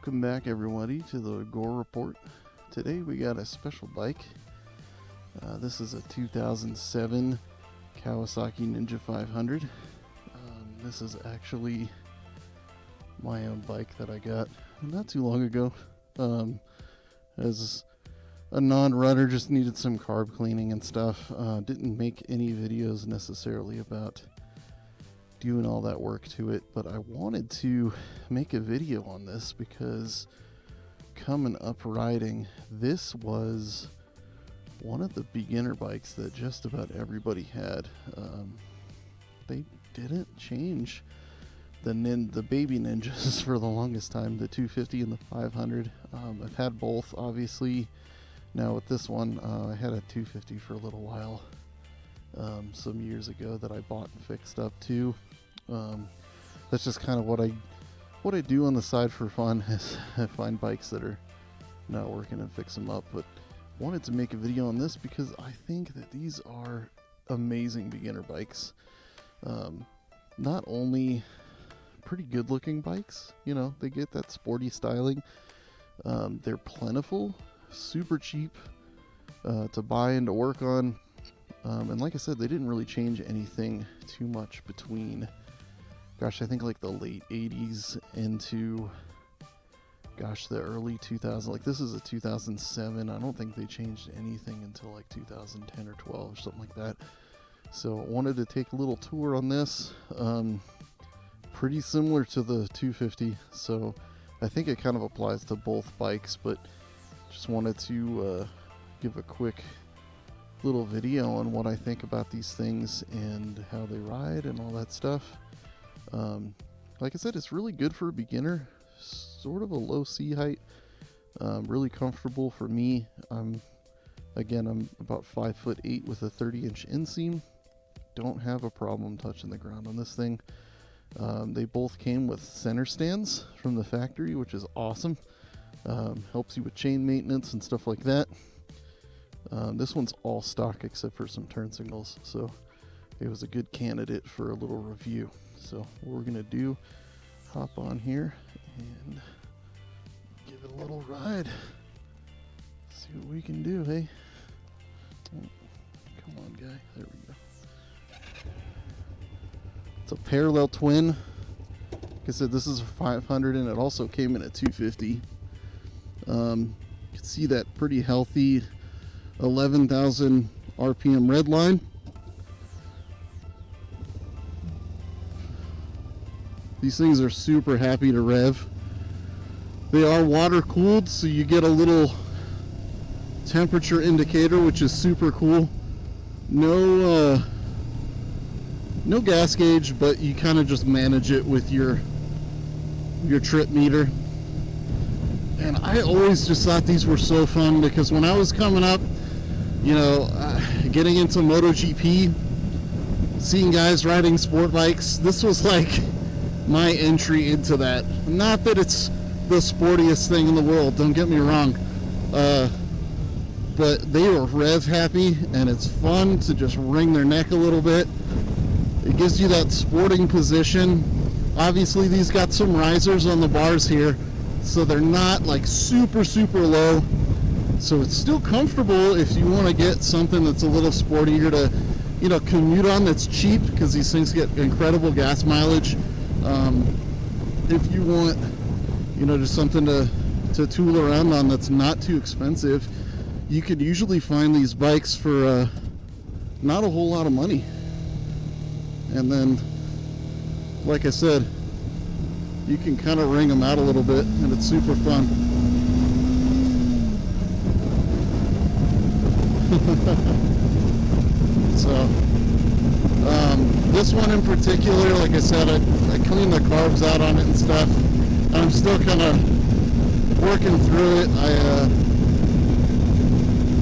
Welcome back, everybody, to the Gore Report. Today we got a special bike. This is a 2007 Kawasaki Ninja 500. This is actually my own bike that I got not too long ago. As a non-runner, just needed some carb cleaning and stuff. Didn't make any videos necessarily about doing all that work to it, but I wanted to make a video on this because coming up riding, this was one of the beginner bikes that just about everybody had. They didn't change the baby Ninjas for the longest time, the 250 and the 500. I've had both, obviously. Now with this one, I had a 250 for a little while some years ago that I bought and fixed up too. That's just kind of what I do on the side for fun, is I find bikes that are not working and fix them up. But wanted to make a video on this because I think that these are amazing beginner bikes. Not only pretty good looking bikes, you know, they get that sporty styling. They're plentiful, super cheap to buy and to work on. And like I said, they didn't really change anything too much between, gosh, I think like the late 80s into, gosh, the early 2000s. Like this is a 2007. I don't think they changed anything until like 2010 or 12 or something like that. So I wanted to take a little tour on this. Pretty similar to the 250. So I think it kind of applies to both bikes, but just wanted to give a quick little video on what I think about these things and how they ride and all that stuff. Like I said, it's really good for a beginner. Sort of a low seat height, really comfortable for me. I'm about 5'8" with a 30-inch inseam. Don't have a problem touching the ground on this thing. They both came with center stands from the factory, which is awesome. Helps you with chain maintenance and stuff like that. This one's all stock except for some turn signals, so it was a good candidate for a little review. So what we're gonna do, hop on here and give it a little ride. See what we can do, hey? Oh, come on, guy. There we go. It's a parallel twin. Like I said, this is a 500 and it also came in a 250. You can see that pretty healthy 11,000 RPM red line. These things are super happy to rev. They are water cooled, so you get a little temperature indicator, which is super cool. No gas gauge, but you kind of just manage it with your trip meter. And I always just thought these were so fun because when I was coming up, you know, getting into MotoGP, seeing guys riding sport bikes, this was like my entry into that. Not that it's the sportiest thing in the world, don't get me wrong, but they were rev happy and it's fun to just wring their neck a little bit. It gives you that sporting position. Obviously these got some risers on the bars here, so they're not like super low, so it's still comfortable if you want to get something that's a little sportier to, you know, commute on, that's cheap, because these things get incredible gas mileage. If you want, you know, just something to tool around on that's not too expensive, you could usually find these bikes for not a whole lot of money. And then, like I said, you can kind of wring them out a little bit and it's super fun. So this one in particular, like I said, I cleaned the carbs out on it and stuff. I'm still kind of working through it.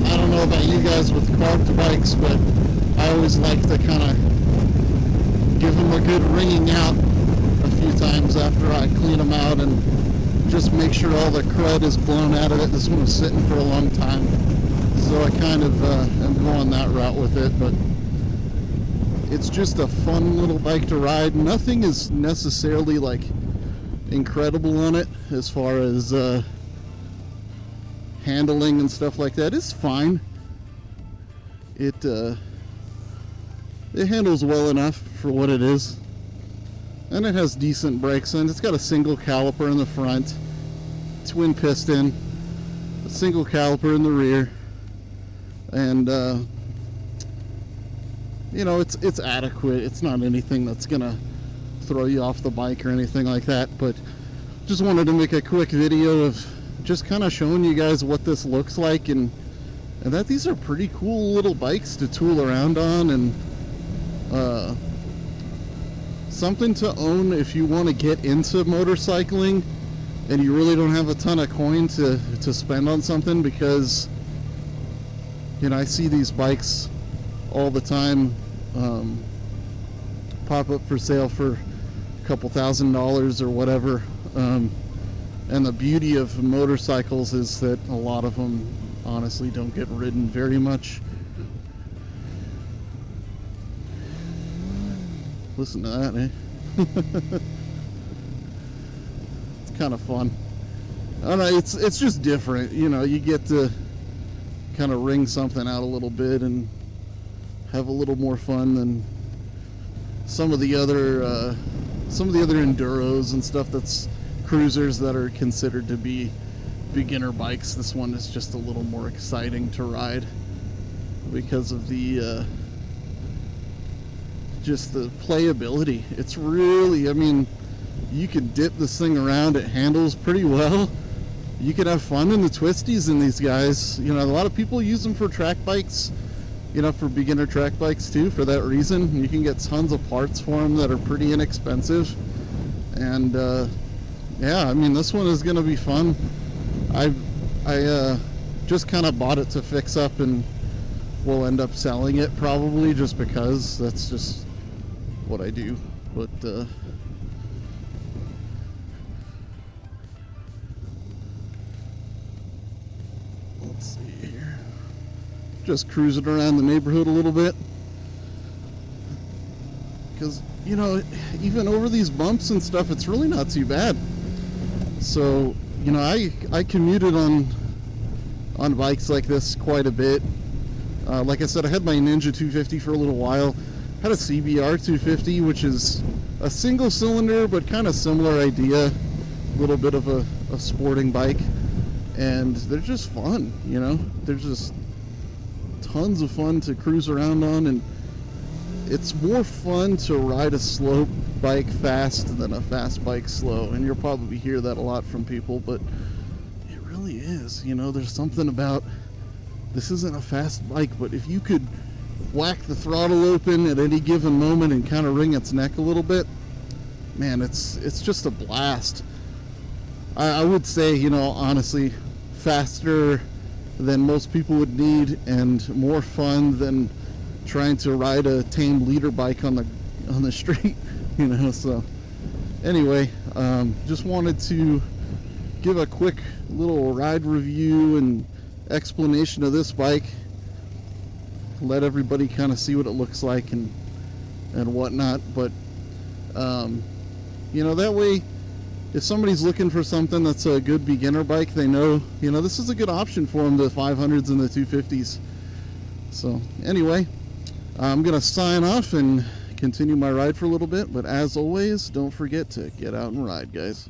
I don't know about you guys with carved bikes, but I always like to kind of give them a good wringing out a few times after I clean them out and just make sure all the crud is blown out of it. This one was sitting for a long time, so I kind of am going that route with it, but it's just a fun little bike to ride. Nothing is necessarily like incredible on it as far as handling and stuff like that. It's fine. It handles well enough for what it is, and it has decent brakes, and it's got a single caliper in the front, twin piston, a single caliper in the rear, and you know, it's adequate. It's not anything that's gonna throw you off the bike or anything like that, but just wanted to make a quick video of just kind of showing you guys what this looks like, and that these are pretty cool little bikes to tool around on, and something to own if you want to get into motorcycling and you really don't have a ton of coin to spend on something, because you know, I see these bikes all the time pop up for sale for a couple $1,000s or whatever, and the beauty of motorcycles is that a lot of them honestly don't get ridden very much. Listen to that, eh? It's kind of fun. I don't know, it's just different, you know. You get to kind of wring something out a little bit and have a little more fun than some of the other enduros and stuff, that's cruisers that are considered to be beginner bikes. This one is just a little more exciting to ride because of the just the playability. It's really, I mean, you can dip this thing around, it handles pretty well. You can have fun in the twisties in these guys. You know, a lot of people use them for track bikes, you know, for beginner track bikes too, for that reason. You can get tons of parts for them that are pretty inexpensive, and yeah, I mean, this one is gonna be fun. I just kind of bought it to fix up, and we'll end up selling it probably, just because that's just what I do. But let's see here. Just cruising around the neighborhood a little bit, because you know, even over these bumps and stuff, it's really not too bad. So you know, I commuted on bikes like this quite a bit. Like I said, I had my Ninja 250 for a little while. Had a CBR 250, which is a single cylinder but kind of similar idea, a little bit of a sporting bike, and they're just fun, you know. They're just tons of fun to cruise around on, and it's more fun to ride a slow bike fast than a fast bike slow, and you'll probably hear that a lot from people, but it really is, you know. There's something about, this isn't a fast bike, but if you could whack the throttle open at any given moment and kind of wring its neck a little bit, man, it's just a blast. I would say, you know, honestly, faster than most people would need, and more fun than trying to ride a tame leader bike on the street, you know. So anyway, just wanted to give a quick little ride review and explanation of this bike, let everybody kind of see what it looks like and whatnot. But you know, that way, if somebody's looking for something that's a good beginner bike, they know, you know, this is a good option for them, the 500s and the 250s. So anyway, I'm gonna sign off and continue my ride for a little bit, but as always, don't forget to get out and ride, guys.